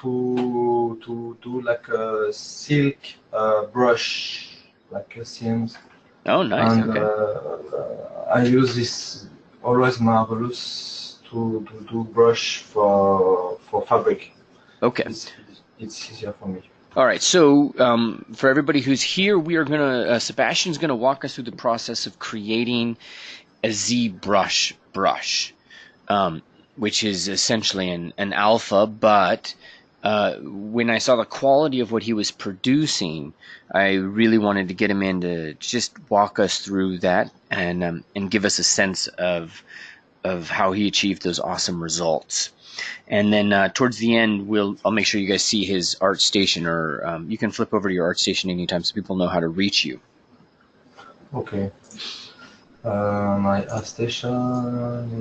to do like a silk brush, like a seams. Oh, nice. And Okay. I use this always marvelous to do brush for fabric. Okay. It's easier for me. All right. So for everybody who's here, we are gonna Sebastian's gonna walk us through the process of creating a ZBrush brush, which is essentially an alpha, but when I saw the quality of what he was producing, I really wanted to get him in to just walk us through that and give us a sense of how he achieved those awesome results. And then towards the end, I'll make sure you guys see his art station, or you can flip over to your art station anytime so people know how to reach you. Okay. My art station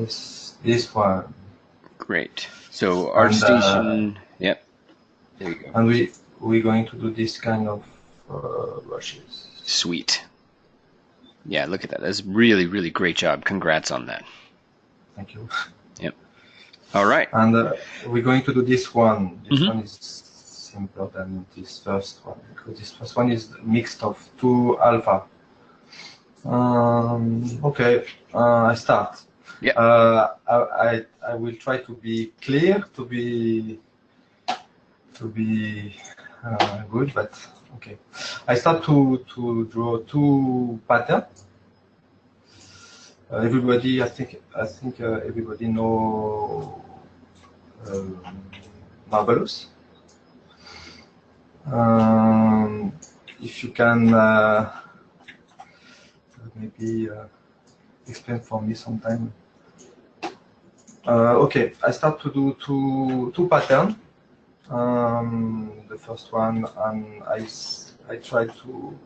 is this one. Great. So art station, yep. There you go. And we're going to do this kind of brushes. Sweet. Yeah, look at that. That's really, really great job. Congrats on that. Thank you. Yep. All right. And we're going to do this one. This one is simpler than this first one, because this first one is mixed of two alpha. Okay, I start. Yeah. I will try to be clear, to be good, but okay. I start to draw two patterns. Everybody, I think everybody know marvelous. If you can maybe explain for me sometime. Okay, I start to do two patterns. The first one, and I try to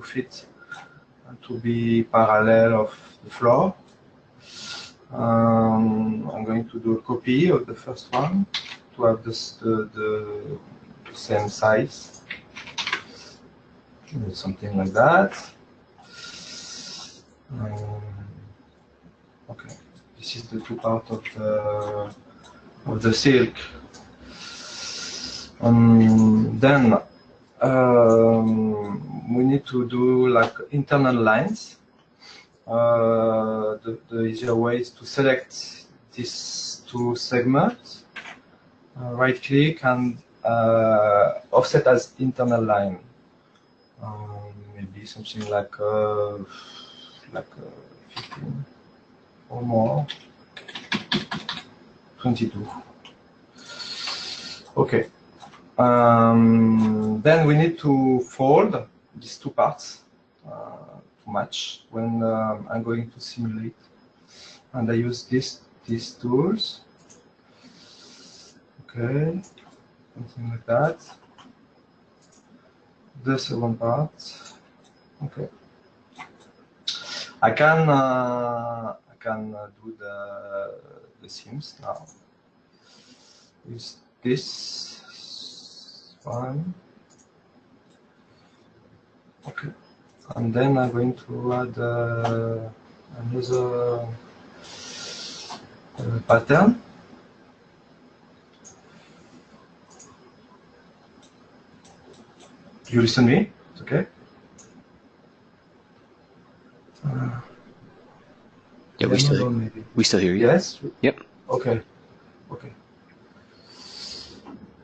fit and to be parallel of the floor. I'm going to do a copy of the first one to have the same size, something like that. Okay, this is the two part of the silk. Then we need to do like internal lines. The easier way is to select these two segments, right click and offset as internal line. Maybe something like 15 or more, 22. Okay. Then we need to fold these two parts to match when I'm going to simulate, and I use these tools. Okay, something like that. The second part. Okay. I can do the seams now with this one. Okay, and then I'm going to add another pattern. You listen to me? It's okay. Yeah, we still hear you. Yes. Yep. Okay. Okay.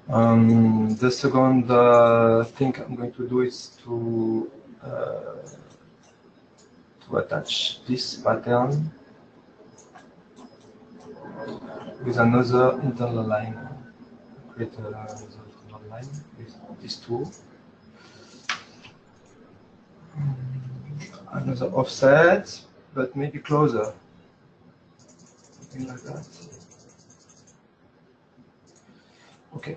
The second thing I'm going to do is to attach this pattern with another internal line. Create another internal line with these two. Another offset, but maybe closer. Something like that. Okay.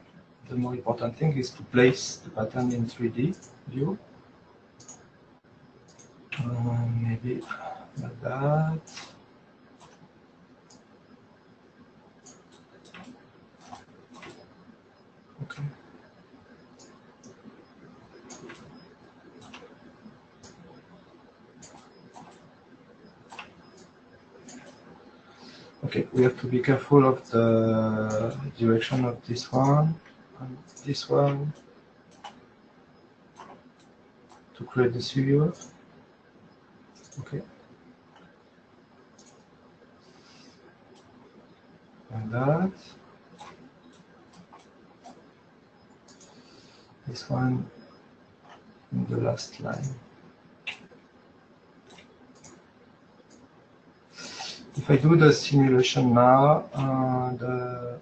The more important thing is to place the pattern in 3D view. Maybe like that. Okay. Okay, we have to be careful of the direction of this one. and this one to create the studio. Okay. And that. This one in the last line. If I do the simulation now,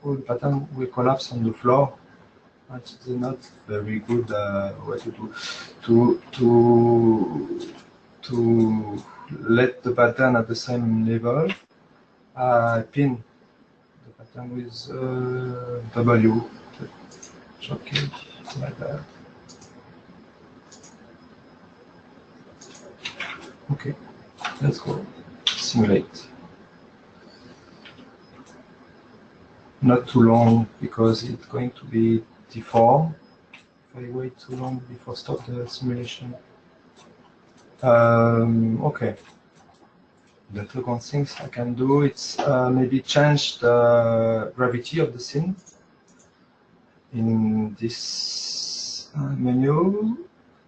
all the pattern will collapse on the floor. It's not very good way to do to let the pattern at the same level. I pin the pattern with W shortcut like that. Okay, let's go simulate. Not too long because it's going to be deformed if I wait too long before stop the simulation. Okay. The second things I can do it's maybe change the gravity of the scene in this menu,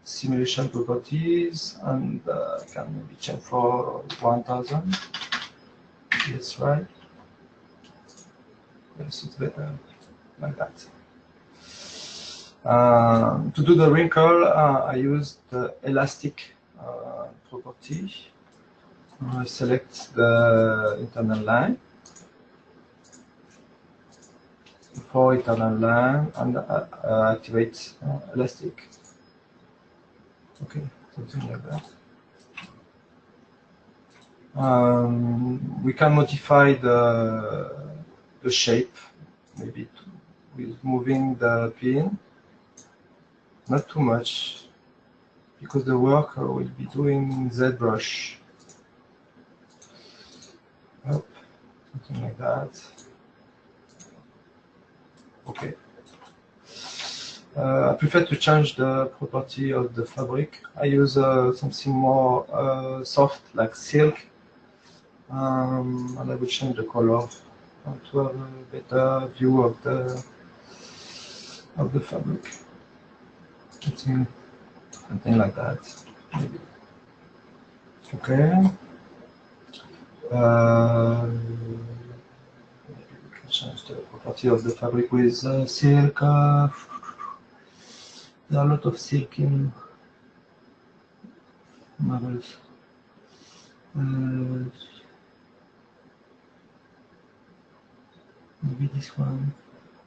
simulation properties, and I can maybe change for 1000. That's right. Yes, it's better like that. To do the wrinkle, I use the elastic property. I select the internal line, for internal line, and activate elastic. Okay, something like that. We can modify the shape, maybe with moving the pin, not too much, because the work will be doing ZBrush. Oh, something like that. Okay. I prefer to change the property of the fabric. I use something more soft, like silk, and I will change the color to have a better view of the fabric. Something like that, maybe. Okay. Maybe we can change the property of the fabric with silk. There are a lot of silk in marbles. Maybe this one.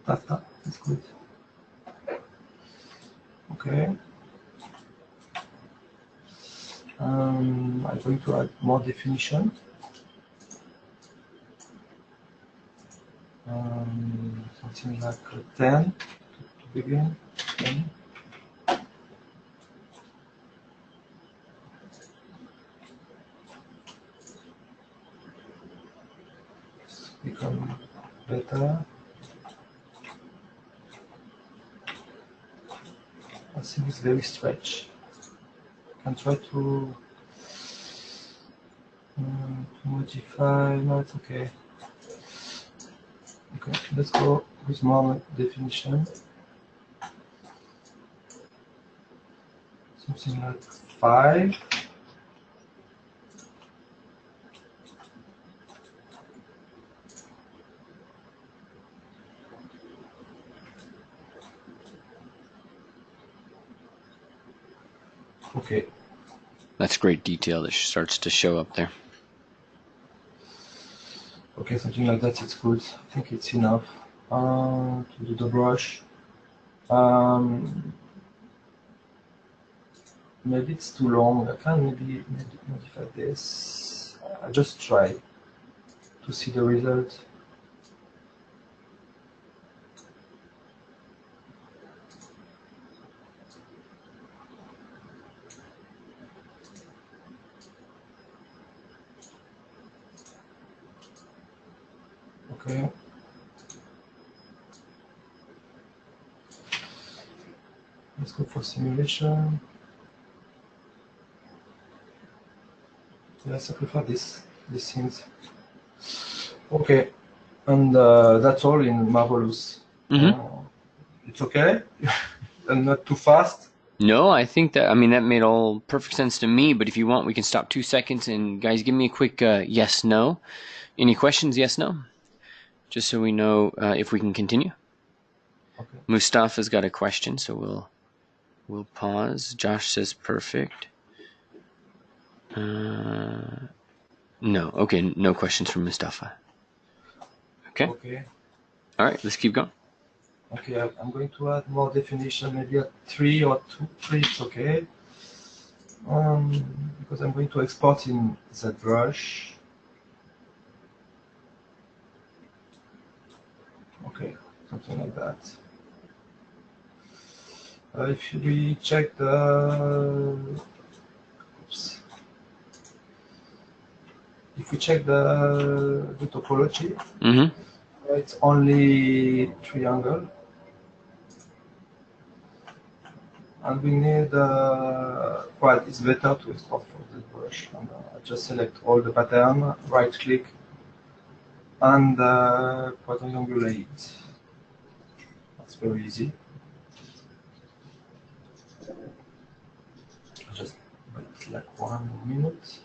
Tata, that's good. Okay. I'm going to add more definition. Something like 10 to begin. 10. It's become better. I think it's very stretched. I can try to modify. No, it's okay. Okay, let's go with more definition. Something like 5. Okay. That's great detail that starts to show up there. Okay, something like that, it's good. I think it's enough to do the brush. Maybe it's too long. I can maybe modify this. I just try to see the result. Okay. Let's go for simulation. Yes, I prefer these things. Okay, and that's all in Marvelous. It's okay? And not too fast? No, I think that, I mean, that made all perfect sense to me, but if you want, we can stop 2 seconds and guys, give me a quick yes, no. Any questions, yes, no? Just so we know if we can continue. Okay. Mustafa's got a question, so we'll pause. Josh says perfect. No, okay, no questions from Mustafa. Okay. Okay. All right, let's keep going. Okay, I'm going to add more definition, maybe a 3 or 2, 3, it's okay. Because I'm going to export in ZBrush. Okay, something like that. If we check the, oops. If we check the topology, it's only triangle, and we need well, it's better to export from the brush. And I just select all the pattern, right click, and quadrangulate. That's very easy. Just wait like 1 minute.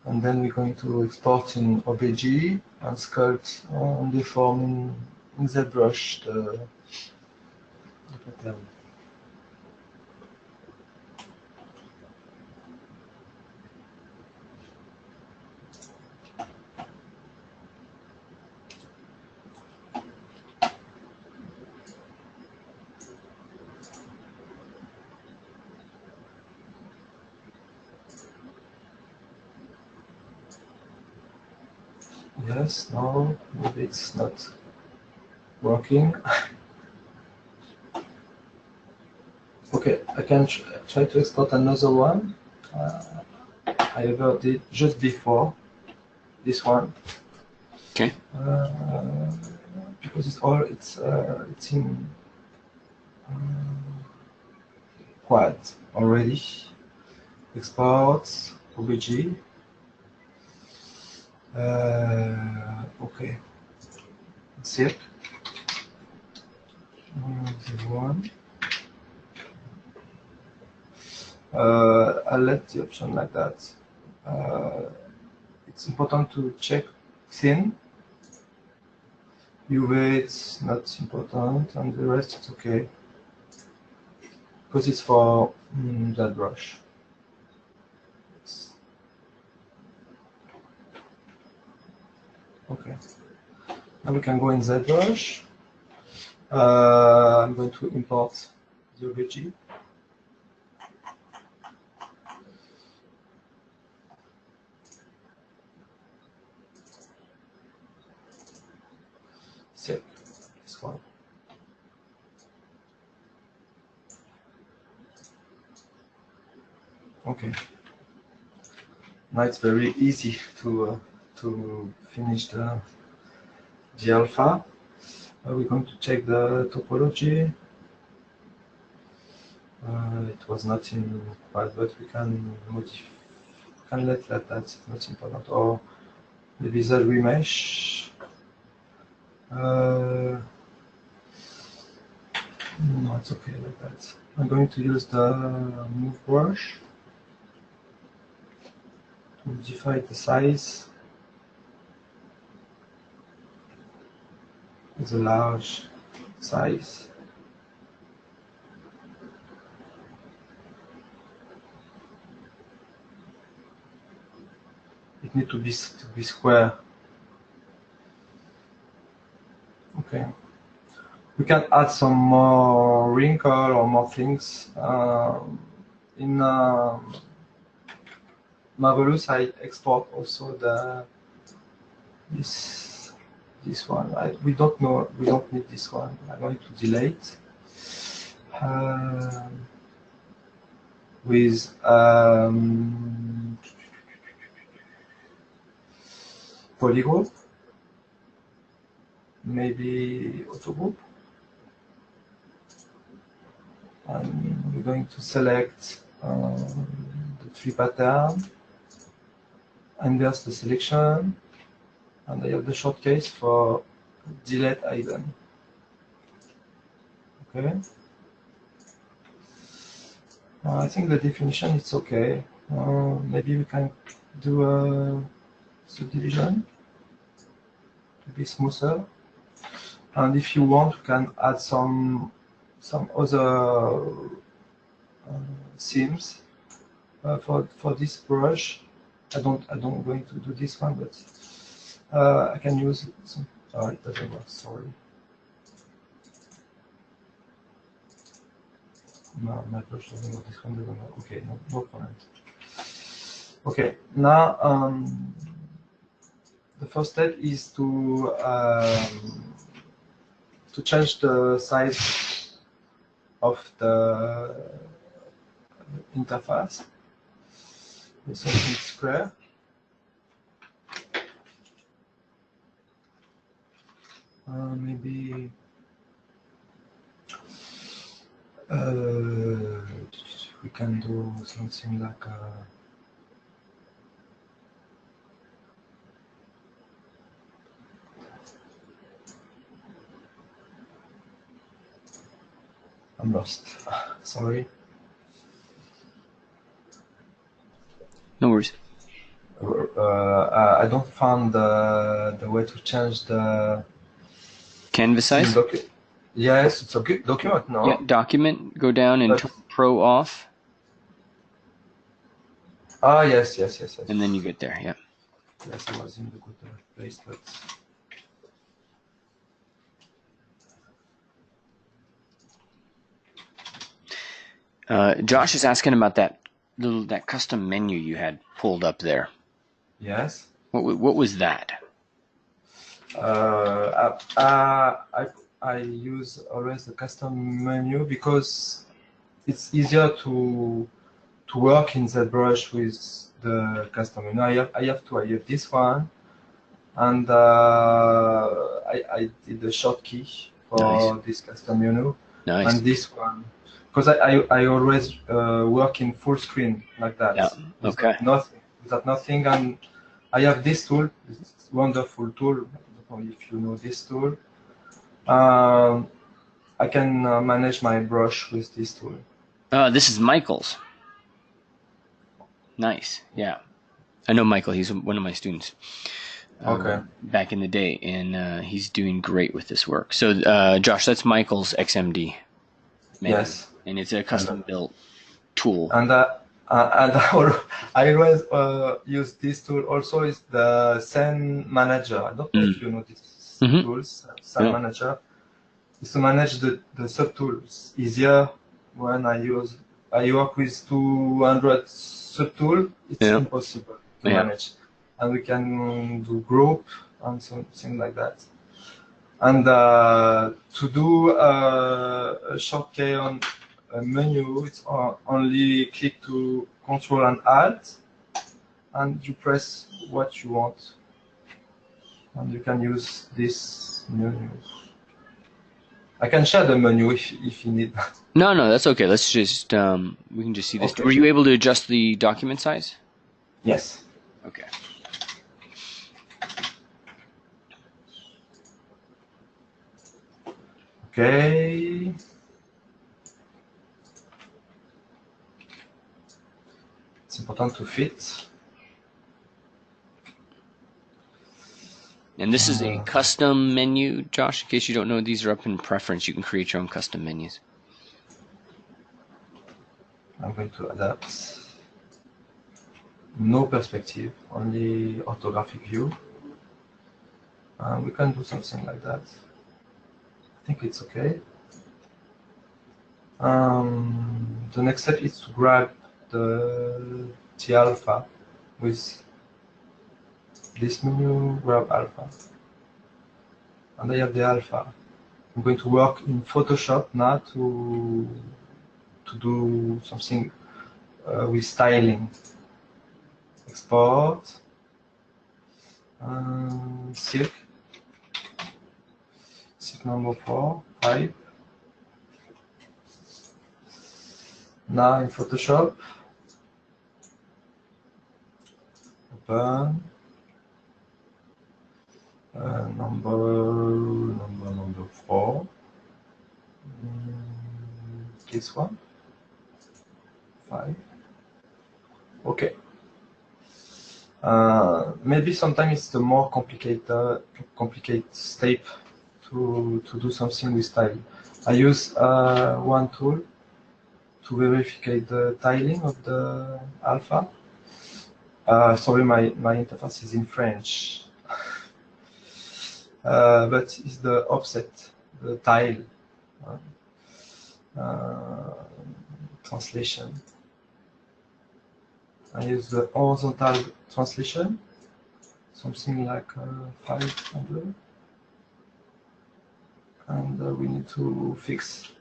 And then we're going to export in OBJ and sculpt and deform in ZBrush the pattern. Yes, no, maybe it's not working. Okay, I can try to export another one. I ever did just before this one. Okay. Because it's in quad already. Export OBJ. Okay. Silk. The one. I'll let the option like that. It's important to check thin. UV it's not important, and the rest it's okay. Because it's for that brush. Okay. Now we can go in ZBrush. I'm going to import the OBJ. Save this one. Okay. Now it's very easy to finish the alpha. We're going to check the topology. It was not in quad, but we can modify. We can let that. That's not important. Or maybe the remesh. No, it's okay like that. I'm going to use the move brush to modify the size. It's a large size. It needs to be square. Okay. We can add some more wrinkle or more things. In Marvelous, I export also this one. We don't need this one. I'm going to delete with polygroup, maybe autogroup, and we're going to select the 3 pattern. inverse the selection, and I have the shortcase for delete item. Okay. I think the definition is okay. Maybe we can do a subdivision to be smoother. And if you want, you can add some other themes for this brush. I don't going to do this one, but I can use some. Oh, it doesn't work. Sorry. No, my brush doesn't work. This one doesn't work. Okay, no problem. Okay, now the first step is to change the size of the interface with something square. Maybe we can do something like I'm lost. Sorry. No worries. I don't find the way to change the canvas size. Yes, it's a good document now. Yeah, document. Go down and turn Pro off. Ah, yes. And then you get there. Yeah. Yes, I was in the good place, but. Josh is asking about that custom menu you had pulled up there. Yes. What was that? I use always the custom menu because it's easier to work in ZBrush with the custom menu. I have this one, and I did the shortkey for this custom menu. Nice. And this one. Because I always work in full screen like that. Yeah. Okay. Without nothing, and I have this tool. It's a wonderful tool. If you know this tool, I can manage my brush with this tool. This is Michael's. Nice. Yeah, I know Michael. He's one of my students. Okay. Back in the day, and he's doing great with this work. So, Josh, that's Michael's XMD. Yes. And it's a custom-built tool. And I always use this tool. Also, is the scene manager. I don't know if you know this tools. Scene manager is to manage the subtools. Easier when I work with 200 subtools. It's impossible to manage, and we can do group and something like that. And to do a shortcut on a menu, it's only click to Control and Alt, and you press what you want, and you can use this menu. I can share the menu if you need. No, that's okay. Let's just we can just see this. Okay. Were you able to adjust the document size? Yes. Okay. Okay. It's important to fit. And this is a custom menu, Josh. In case you don't know, these are up in preference. You can create your own custom menus. I'm going to adapt. No perspective, only orthographic view. We can do something like that. I think it's okay. The next step is to grab the alpha with this menu, grab alpha. And I have the alpha. I'm going to work in Photoshop now to do something with styling. Export, silk number 5. Now in Photoshop, open. Number 4. This one. 5. Okay. Maybe sometimes it's the more complicated step to do something with tile. I use one tool to verify the tiling of the alpha. Sorry, my interface is in French. But it's the offset, the tile translation. I use the horizontal translation, something like 500, and we need to fix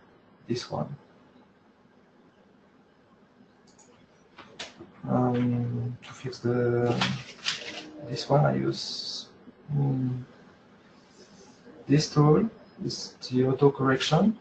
this one. To fix this one, I use this tool, is the auto correction.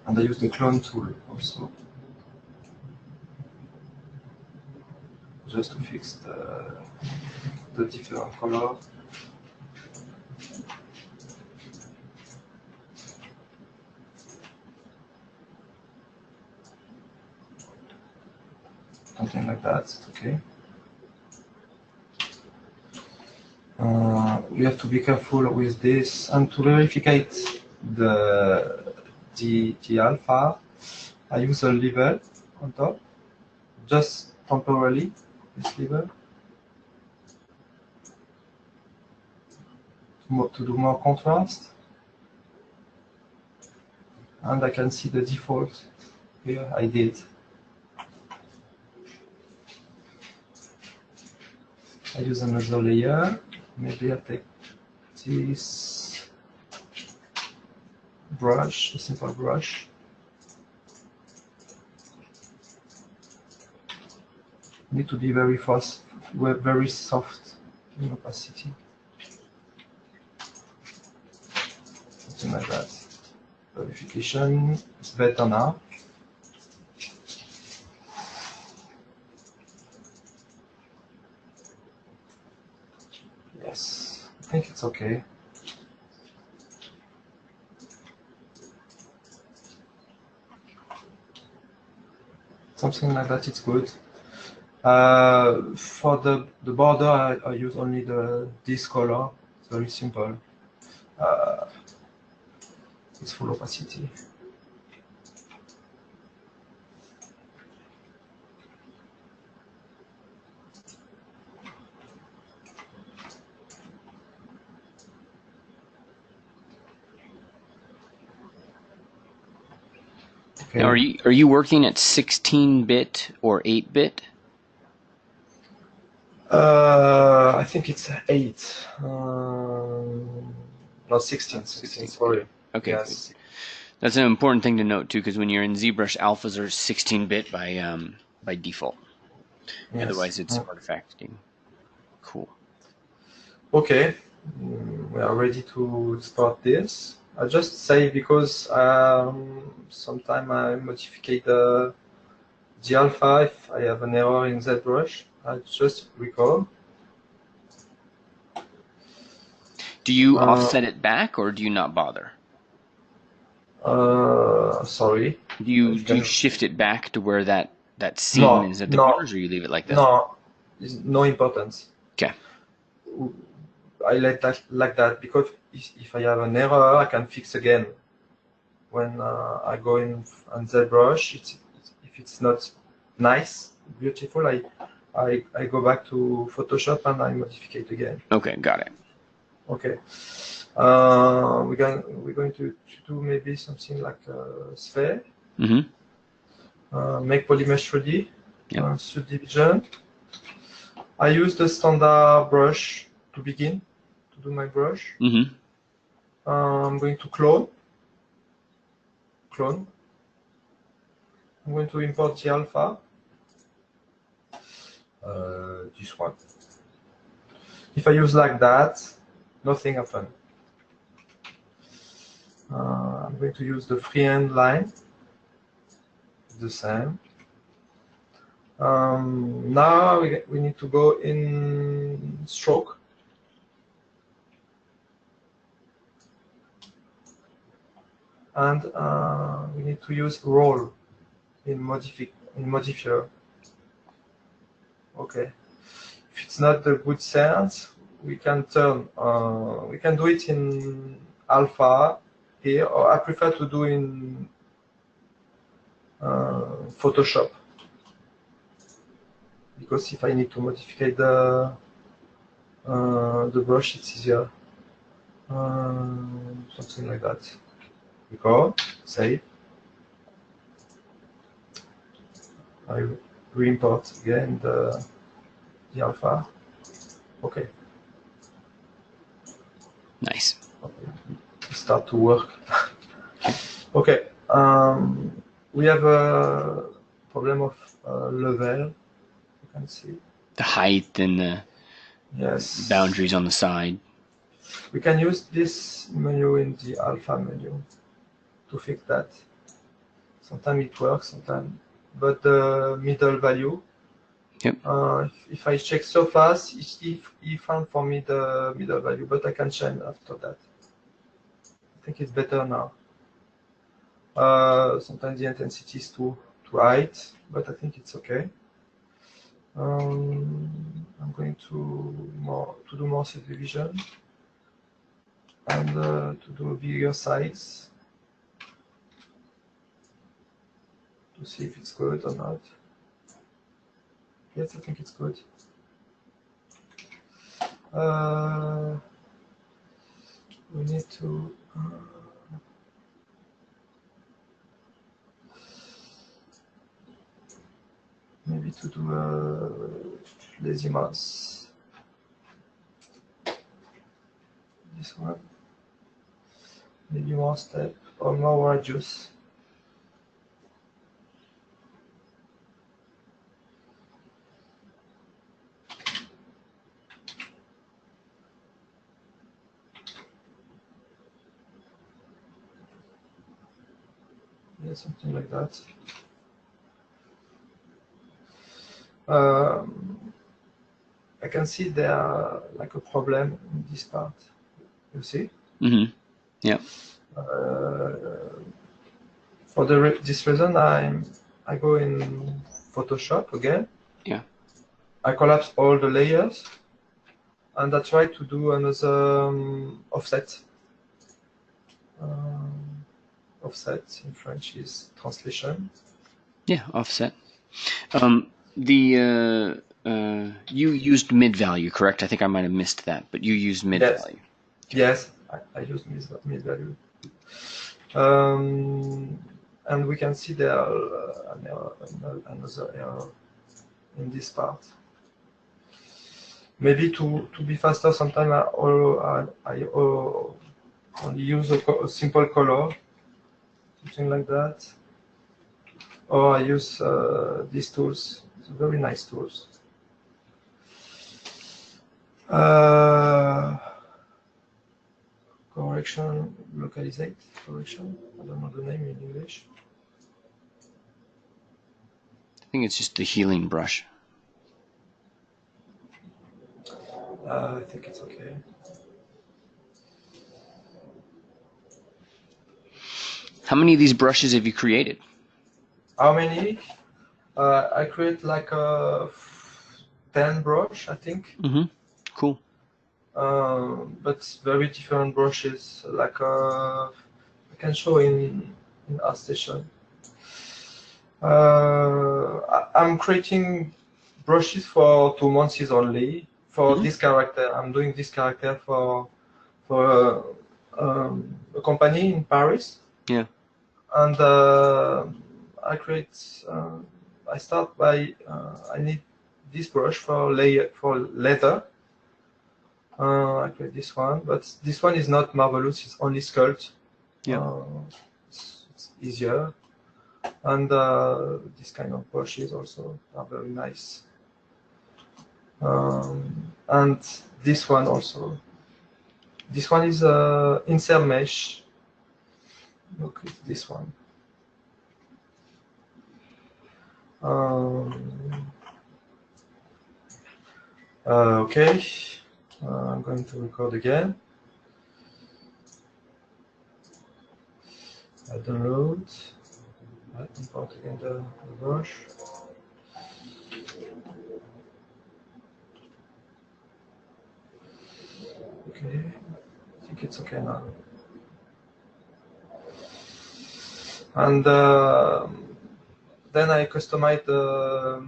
And I use the clone tool also, just to fix the different color. Something like that, okay. We have to be careful with this, and to verify the alpha, I use a lever on top, just temporarily, this lever, to do more contrast. And I can see the default here, I did. I use another layer, maybe I take this brush, a simple brush. Need to be very fast, very soft in opacity. Something like that. Verification is better now. Yes, I think it's okay. Something like that, it's good. For the border, I use only this color. It's very simple. It's full opacity. Okay. Now, are you working at 16-bit or 8-bit? I think it's 8. Not 16. 16. Sorry. Okay. Yes. Good. That's an important thing to note too, because when you're in ZBrush, alphas are 16-bit by default. Yes. Otherwise, it's artifacting. Cool. Okay, we are ready to start this. I just say because sometimes I modify the alpha if I have an error in ZBrush. I just record. Do you offset it back, or do you not bother? Sorry. Do you shift it back to where that seam is at the corners, or you leave it like that? No, it's no importance. Okay. I let that like that because if I have an error, I can fix again. When I go in on ZBrush, if it's not nice, beautiful, I go back to Photoshop and I modify it again. Okay, got it. Okay. We're going to do maybe something like a sphere. Make polymesh 3D, Yep. subdivision. I use the standard brush to begin to do my brush. I'm going to clone. I'm going to import the alpha. This one. If I use like that, nothing happens. I'm going to use the freehand line. The same. Now we need to go in stroke. And we need to use roll in modifier. Okay. If it's not the good sense, we can turn. We can do it in alpha here, or I prefer to do in Photoshop, because if I need to modify the brush, it's easier. Something like that. Record, save. I re-import again the alpha. Okay. Nice. Okay. Start to work. Okay. We have a problem of level. You can see the height and the boundaries on the side. We can use this menu in the alpha menu to fix that. Sometimes it works, sometimes. But the middle value, yep. If I check so fast, he found for me the middle value, but I can change after that. I think it's better now. Sometimes the intensity is too high, but I think it's okay. I'm going to do more subdivision and to do a bigger size to see if it's good or not. Yes, I think it's good. We need to maybe to do a lazy mouse. This one. Maybe one step or more radius. Yeah, something like that. I can see there like a problem in this part. You see? Mm-hmm. Yeah. For this reason, I go in Photoshop again. Yeah. I collapse all the layers, and I try to do another offset. Offset in French is translation. Yeah, offset. You used mid value, correct? I think I might have missed that, but you used mid value. Yes, I used mid value. And we can see there another error in this part. Maybe to be faster, sometimes I only use a simple color, something like that. Or I use these tools. It's very nice tools. Correction, localizate correction. I don't know the name in English. I think it's just the healing brush. I think it's okay. How many of these brushes have you created? How many? I create like 10 brush, I think. Mm-hmm. Cool. But very different brushes. Like I can show in ArtStation. I'm creating brushes for 2 months only for this character. I'm doing this character for a company in Paris. Yeah. And I create. I start by I need this brush for leather. I create this one, but this one is not marvelous. It's only sculpt. Yeah. It's easier, and this kind of brushes also are very nice. And this one also. This one is insert mesh. Look at this one. Okay, I'm going to record again. I download. I import again the brush. Okay, I think it's okay now. And then I customize the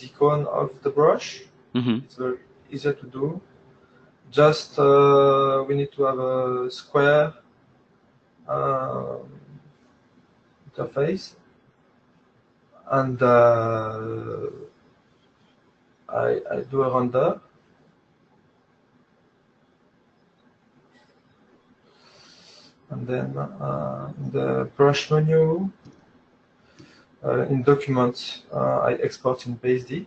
icon of the brush. Mm-hmm. It's very easier to do. Just we need to have a square interface, and I do a render. And then in the brush menu, in documents, I export in PSD.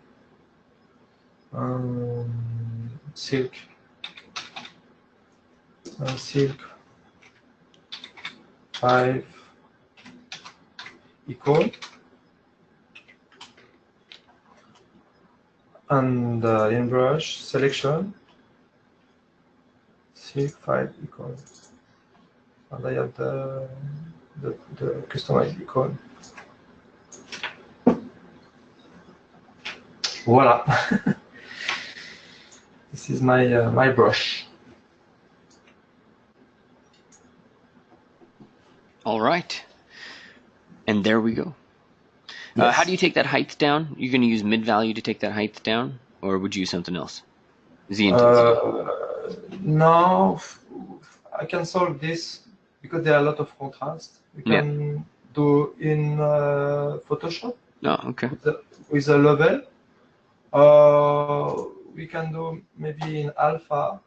Silk, silk 5 equal, and in brush selection, silk 5 equal, and I have the customized icon. Voila. This is my my brush. All right. And there we go. Yes. How do you take that height down? You're going to use mid value to take that height down, or would you use something else? Z intensity. No, I can solve this because there are a lot of contrast. We can do in Photoshop. Oh, okay. With a level. We can do maybe in alpha.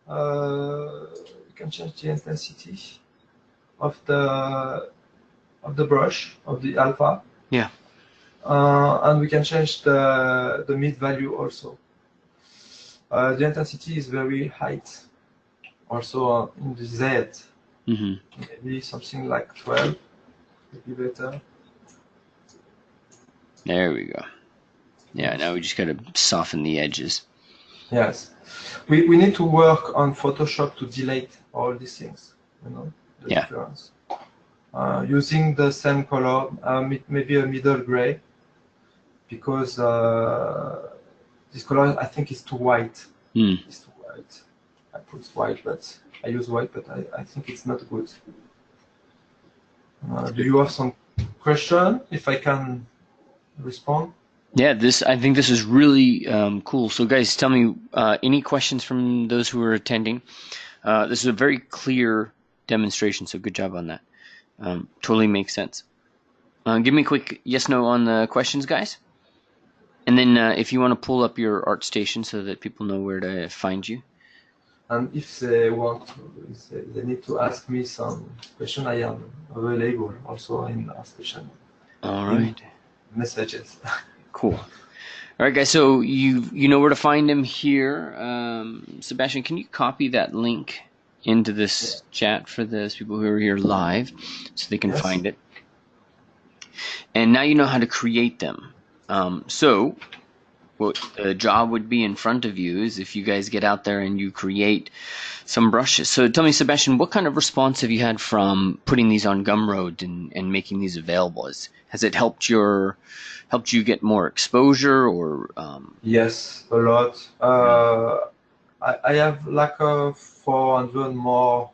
We can change the intensity of the brush, of the alpha. Yeah. And we can change the mid value also. The intensity is very high. Also in the Z, maybe something like 12 would be better. There we go. Yeah, now we just got to soften the edges. Yes. We need to work on Photoshop to delete all these things, you know, the difference. Using the same color, maybe a middle gray, because this color I think is too white. It's too white. I put white, but I use white, but I think it's not good. Do you have some question? If I can respond. Yeah, I think this is really cool. So guys, tell me any questions from those who are attending. This is a very clear demonstration, so good job on that. Totally makes sense. Give me a quick yes, no on the questions, guys. And then if you want to pull up your ArtStation so that people know where to find you. And if they want, they need to ask me some question, I am available also in ArtStation. All right. Messages. Cool. All right, guys. So you know where to find him here. Sebastien, can you copy that link into this chat for those people who are here live, so they can find it? And now you know how to create them. So what the job would be in front of you is if you guys get out there and you create some brushes. So tell me, Sebastien, what kind of response have you had from putting these on Gumroad and making these available? Has it helped you get more exposure, or? Yes, a lot. I have like 400 more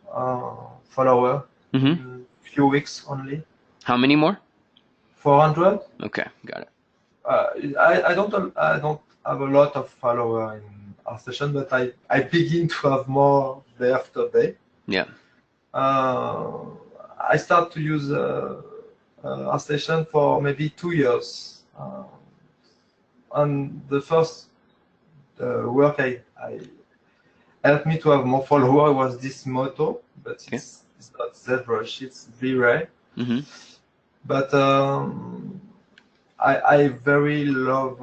followers in a few weeks only. How many more? 400. Okay, got it. I don't have a lot of followers in ArtStation, but I begin to have more day after day. Yeah. I start to use ArtStation for maybe 2 years. And the first work I helped me to have more followers was this motto, but it's not ZBrush, it's withe. Mm-hmm. But I very love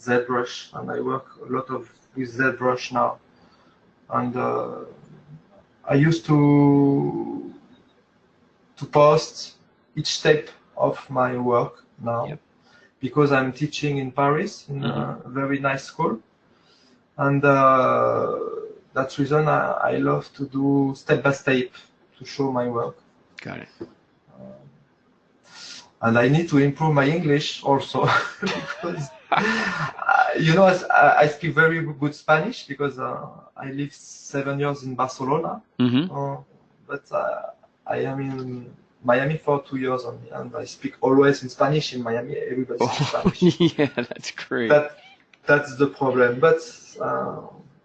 ZBrush, and I work a lot with ZBrush now. And I used to post each step of my work now, because I'm teaching in Paris in a very nice school, and that's reason I love to do step by step to show my work. Got it. And I need to improve my English also because you know, I speak very good Spanish because I lived 7 years in Barcelona, but I am in Miami for 2 years only, and I speak always in Spanish in Miami. Everybody speaks Spanish. Yeah, that's great. That's the problem, but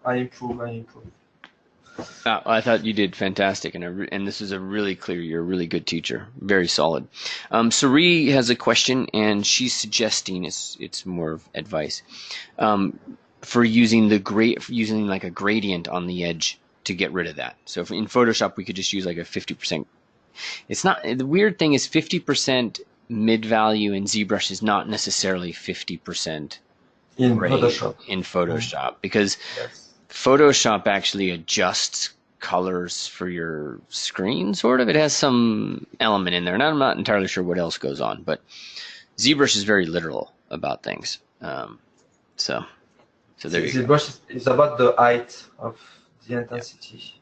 I improve. I thought you did fantastic, and this is a really clear. You're a really good teacher, very solid. Sari has a question, and she's suggesting it's more of advice for using using like a gradient on the edge to get rid of that. So in Photoshop, we could just use like a 50%. It's not, the weird thing is 50% mid value in ZBrush is not necessarily 50% in Photoshop. Because Photoshop actually adjusts colors for your screen, sort of. It has some element in there, and I'm not entirely sure what else goes on, but ZBrush is very literal about things. So there you go. ZBrush is about the height of the intensity.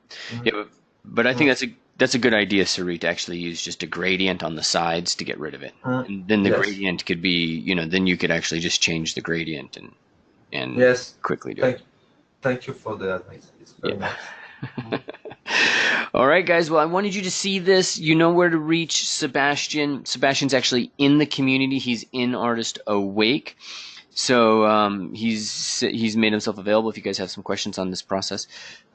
Yeah, but I think that's a good idea, Sari, to actually use just a gradient on the sides to get rid of it. And then the gradient could be, then you could actually just change the gradient and quickly do it. Thank you for the advice. It's very nice. All right, guys. Well, I wanted you to see this. You know where to reach Sebastien. Sebastian's actually in the community. He's in Artist Awake. So he's made himself available if you guys have some questions on this process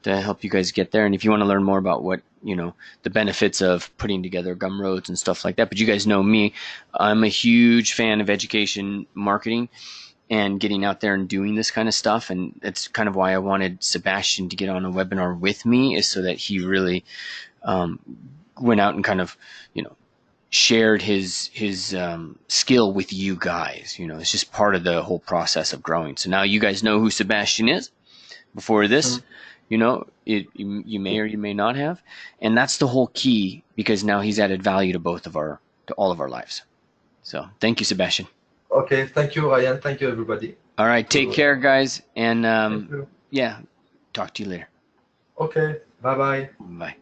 to help you guys get there. And if you want to learn more about what, the benefits of putting together gumroads and stuff like that. But you guys know me. I'm a huge fan of education marketing and getting out there and doing this kind of stuff. And that's kind of why I wanted Sebastien to get on a webinar with me, is so that he really went out and kind of, shared his skill with you guys. It's just part of the whole process of growing. So now you guys know who Sebastien is. Before this, you may or you may not have. And that's the whole key, because now he's added value to all of our lives. So thank you, Sebastien. Okay, thank you, Ryan. Thank you, everybody. All right, take care, guys, and talk to you later. Okay, bye-bye. Bye.